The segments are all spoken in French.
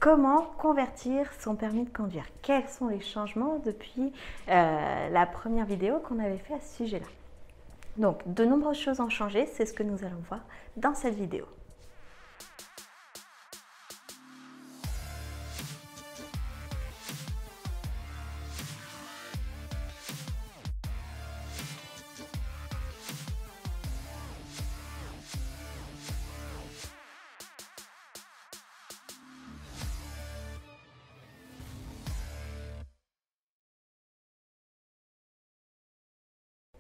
Comment convertir son permis de conduire? Quels sont les changements depuis la première vidéo qu'on avait fait à ce sujet-là? Donc, de nombreuses choses ont changé, c'est ce que nous allons voir dans cette vidéo.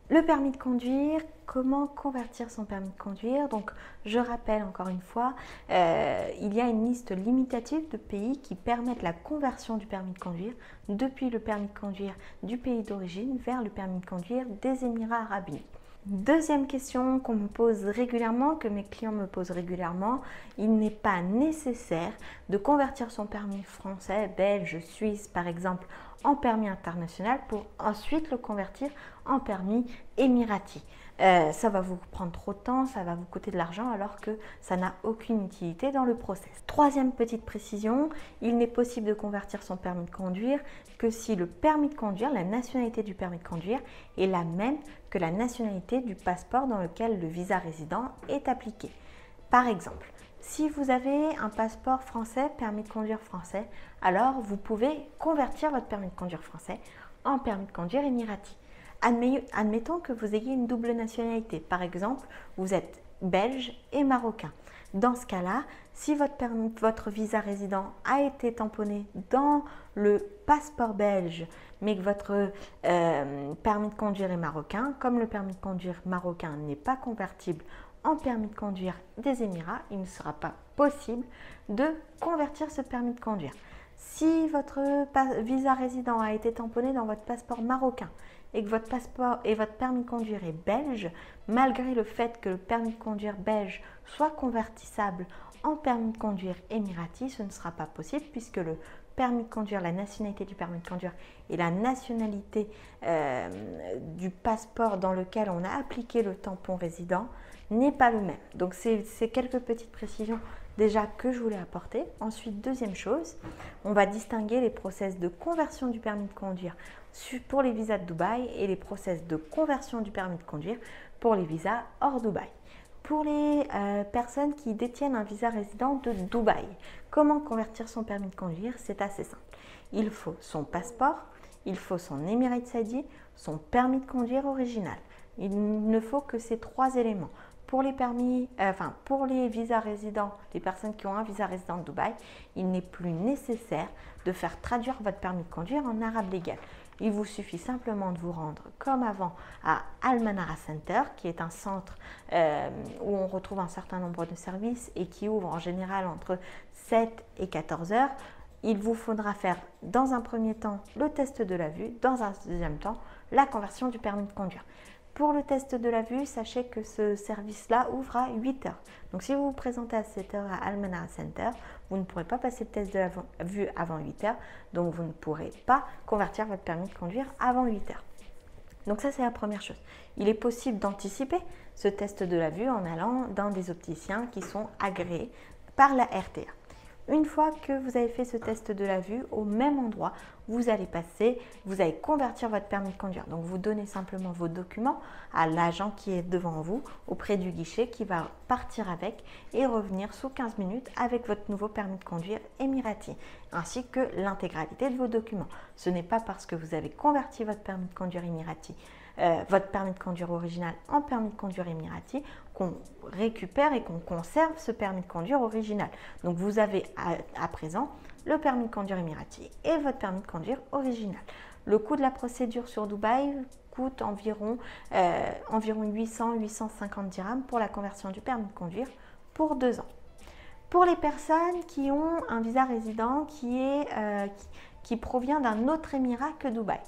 Le permis de conduire, comment convertir son permis de conduire? Donc, je rappelle encore une fois, il y a une liste limitative de pays qui permettent la conversion du permis de conduire depuis le permis de conduire du pays d'origine vers le permis de conduire des Émirats arabes unis. Deuxième question qu'on me pose régulièrement, que mes clients me posent régulièrement, il n'est pas nécessaire de convertir son permis français, belge, suisse par exemple en permis international pour ensuite le convertir en permis émirati. Ça va vous prendre trop de temps, ça va vous coûter de l'argent alors que ça n'a aucune utilité dans le process. Troisième petite précision, il n'est possible de convertir son permis de conduire que si le permis de conduire, la nationalité du permis de conduire est la même que la nationalité du passeport dans lequel le visa résident est appliqué. Par exemple, si vous avez un passeport français, permis de conduire français, alors vous pouvez convertir votre permis de conduire français en permis de conduire émirati. Admettons que vous ayez une double nationalité. Par exemple, vous êtes belge et marocain. Dans ce cas-là, si votre visa résident a été tamponné dans le passeport belge, mais que votre permis de conduire est marocain, comme le permis de conduire marocain n'est pas convertible en permis de conduire des Émirats, il ne sera pas possible de convertir ce permis de conduire. Si votre visa résident a été tamponné dans votre passeport marocain et que votre passeport et votre permis de conduire est belge, malgré le fait que le permis de conduire belge soit convertissable en permis de conduire émirati, ce ne sera pas possible puisque le permis de conduire, la nationalité du permis de conduire et la nationalité du passeport dans lequel on a appliqué le tampon résident n'est pas le même. Donc c'est quelques petites précisions déjà que je voulais apporter. Ensuite, deuxième chose, on va distinguer les process de conversion du permis de conduire pour les visas de Dubaï et les process de conversion du permis de conduire pour les visas hors Dubaï. Pour les personnes qui détiennent un visa résident de Dubaï, comment convertir son permis de conduire? C'est assez simple. Il faut son passeport, il faut son Emirates ID, son permis de conduire original. Il ne faut que ces trois éléments. Pour les visas résidents, les personnes qui ont un visa résident de Dubaï, il n'est plus nécessaire de faire traduire votre permis de conduire en arabe légal. Il vous suffit simplement de vous rendre, comme avant, à Al Manara Center, qui est un centre où on retrouve un certain nombre de services et qui ouvre en général entre 7 et 14 heures. Il vous faudra faire dans un premier temps le test de la vue, dans un deuxième temps la conversion du permis de conduire. Pour le test de la vue, sachez que ce service-là ouvre à 8 heures. Donc si vous vous présentez à 7 heures à Al Manara Center, vous ne pourrez pas passer le test de la vue avant 8 heures. Donc vous ne pourrez pas convertir votre permis de conduire avant 8 heures. Donc ça, c'est la première chose. Il est possible d'anticiper ce test de la vue en allant dans des opticiens qui sont agréés par la RTA. Une fois que vous avez fait ce test de la vue, au même endroit, vous allez convertir votre permis de conduire. Donc, vous donnez simplement vos documents à l'agent qui est devant vous, auprès du guichet, qui va partir avec et revenir sous 15 minutes avec votre nouveau permis de conduire émirati, ainsi que l'intégralité de vos documents. Ce n'est pas parce que vous avez converti votre permis de conduire émirati, votre permis de conduire original en permis de conduire émirati, qu'on récupère et qu'on conserve ce permis de conduire original. Donc vous avez à présent le permis de conduire émirati et votre permis de conduire original. Le coût de la procédure sur Dubaï coûte environ 800-850 dirhams pour la conversion du permis de conduire pour 2 ans. Pour les personnes qui ont un visa résident qui provient d'un autre émirat que Dubaï,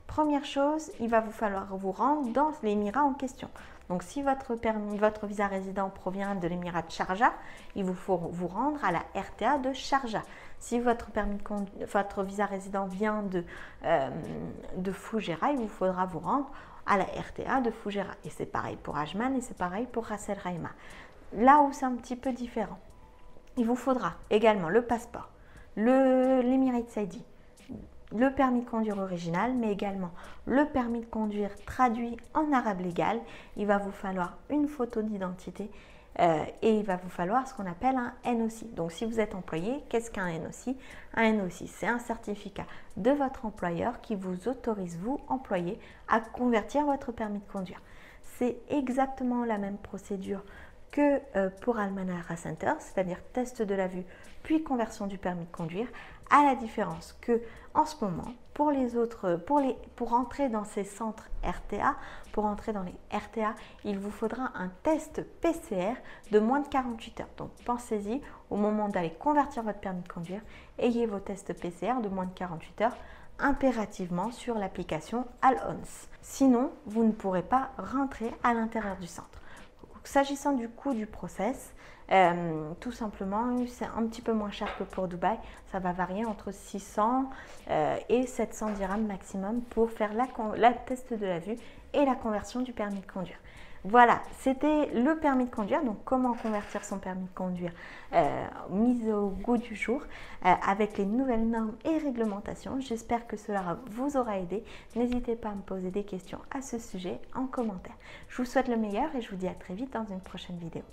première chose, il va vous falloir vous rendre dans l'émirat en question. Donc, si votre visa résident provient de l'émirat de Sharjah, il vous faut vous rendre à la RTA de Sharjah. Si votre visa résident vient de Fujairah, il vous faudra vous rendre à la RTA de Fujairah. Et c'est pareil pour Ajman et c'est pareil pour Ras El Khaimah. Là où c'est un petit peu différent, il vous faudra également le passeport, l'Emirates ID, le permis de conduire original, mais également le permis de conduire traduit en arabe légal. Il va vous falloir une photo d'identité et il va vous falloir ce qu'on appelle un NOC. Donc si vous êtes employé, qu'est-ce qu'un NOC? Un NOC, c'est un certificat de votre employeur qui vous autorise, vous, employé, à convertir votre permis de conduire. C'est exactement la même procédure que pour Al-Manara Center, c'est-à-dire test de la vue puis conversion du permis de conduire, à la différence que en ce moment, pour entrer dans ces centres RTA, pour entrer dans les RTA, il vous faudra un test PCR de moins de 48 heures. Donc pensez-y, au moment d'aller convertir votre permis de conduire, ayez vos tests PCR de moins de 48 heures impérativement sur l'application Al-ONS. Sinon, vous ne pourrez pas rentrer à l'intérieur du centre. S'agissant du coût du process, tout simplement, c'est un petit peu moins cher que pour Dubaï. Ça va varier entre 600 et 700 dirhams maximum pour faire la test de la vue et la conversion du permis de conduire. Voilà, c'était le permis de conduire, donc comment convertir son permis de conduire mis au goût du jour avec les nouvelles normes et réglementations. J'espère que cela vous aura aidé. N'hésitez pas à me poser des questions à ce sujet en commentaire. Je vous souhaite le meilleur et je vous dis à très vite dans une prochaine vidéo.